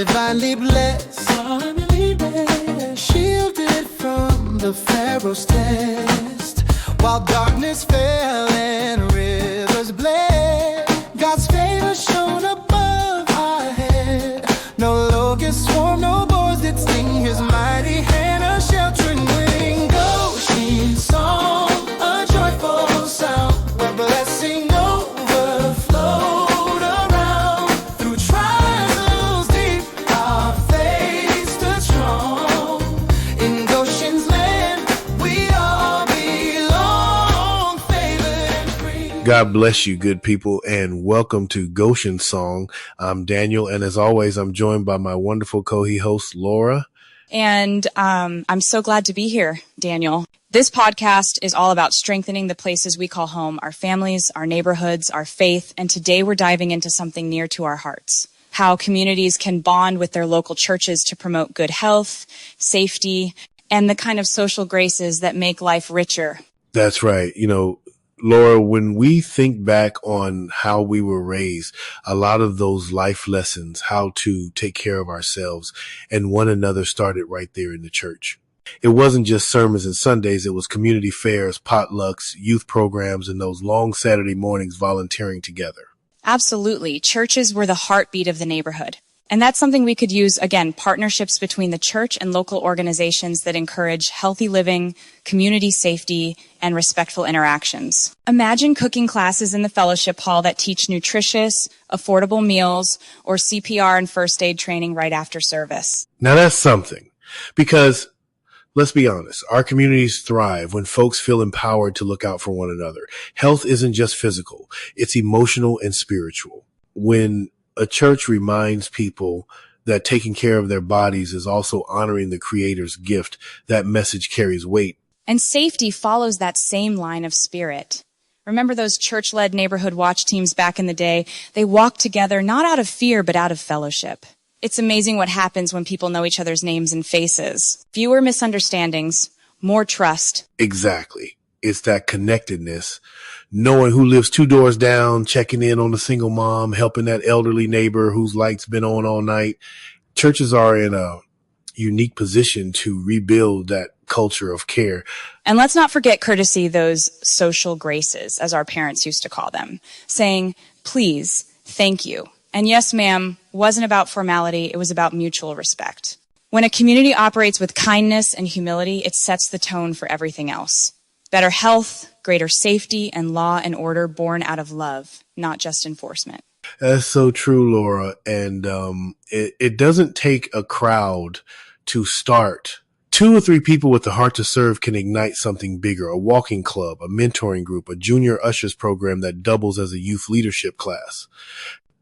divinely blessed, shielded from the Pharaoh's test. While darkness fell and rivers bled, God's favor shone above our head. No locusts swarm, no boars that sting, His mighty hand a sheltering wing. Goshen song, a joyful sound, where blessing overflowed around. Through trials deep, our faith stood strong. In Goshen's land, we all belong, favored and free. God bless you, good people, and welcome to Goshen Song. I'm Daniel, and as always, I'm joined by my wonderful co-host, Laura. And I'm so glad to be here, Daniel. This podcast is all about strengthening the places we call home, our families, our neighborhoods, our faith, and today we're diving into something near to our hearts. How communities can bond with their local churches to promote good health, safety, and the kind of social graces that make life richer. That's right. You know, Laura, when we think back on how we were raised, a lot of those life lessons, how to take care of ourselves and one another, started right there in the church. It wasn't just sermons and Sundays. It was community fairs, potlucks, youth programs, and those long Saturday mornings volunteering together. Absolutely. Churches were the heartbeat of the neighborhood. And that's something we could use, again, partnerships between the church and local organizations that encourage healthy living, community safety, and respectful interactions. Imagine cooking classes in the fellowship hall that teach nutritious, affordable meals, or CPR and first aid training right after service. Now that's something, because let's be honest, our communities thrive when folks feel empowered to look out for one another. Health isn't just physical, it's emotional and spiritual. When a church reminds people that taking care of their bodies is also honoring the Creator's gift, that message carries weight. And safety follows that same line of spirit. Remember those church-led neighborhood watch teams back in the day? They walked together not out of fear, but out of fellowship. It's amazing what happens when people know each other's names and faces. Fewer misunderstandings, more trust. Exactly. It's that connectedness, knowing who lives two doors down, checking in on the single mom, helping that elderly neighbor whose light's been on all night. Churches are in a unique position to rebuild that culture of care. And let's not forget courtesy, those social graces, as our parents used to call them, saying, please, thank you. And yes, ma'am, wasn't about formality. It was about mutual respect. When a community operates with kindness and humility, it sets the tone for everything else. Better health, greater safety, and law and order born out of love, not just enforcement. That's so true, Laura. And it doesn't take a crowd to start. 2 or 3 people with the heart to serve can ignite something bigger, a walking club, a mentoring group, a junior ushers program that doubles as a youth leadership class.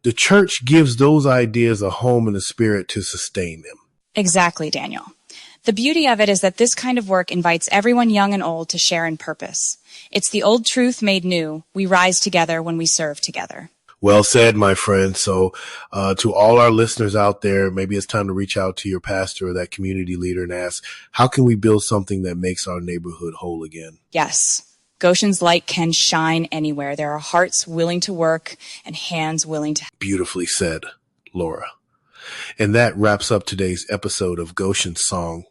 The church gives those ideas a home and a spirit to sustain them. Exactly, Daniel. The beauty of it is that this kind of work invites everyone young and old to share in purpose. It's the old truth made new. We rise together when we serve together. Well said, my friend. So to all our listeners out there, maybe it's time to reach out to your pastor or that community leader and ask, how can we build something that makes our neighborhood whole again? Yes. Goshen's light can shine anywhere. There are hearts willing to work and hands willing to. Beautifully said, Laura. And that wraps up today's episode of Goshen Song.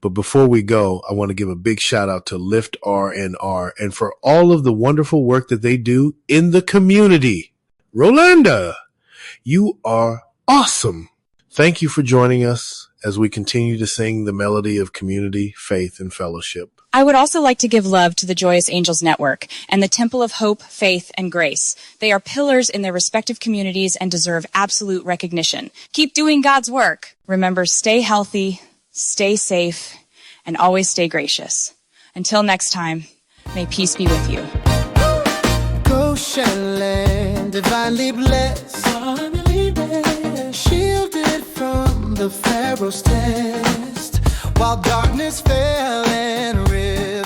But before we go, I want to give a big shout out to Lift R&R and for all of the wonderful work that they do in the community. Rolanda, you are awesome. Thank you for joining us as we continue to sing the melody of community, faith, and fellowship. I would also like to give love to the Joyous Angels Network and the Temple of Hope, Faith, and Grace. They are pillars in their respective communities and deserve absolute recognition. Keep doing God's work. Remember, stay healthy, stay safe, and always stay gracious. Until next time, may peace be with you. Goshen land, divinely blessed, shielded from the Pharaoh's test. While darkness fell and rivers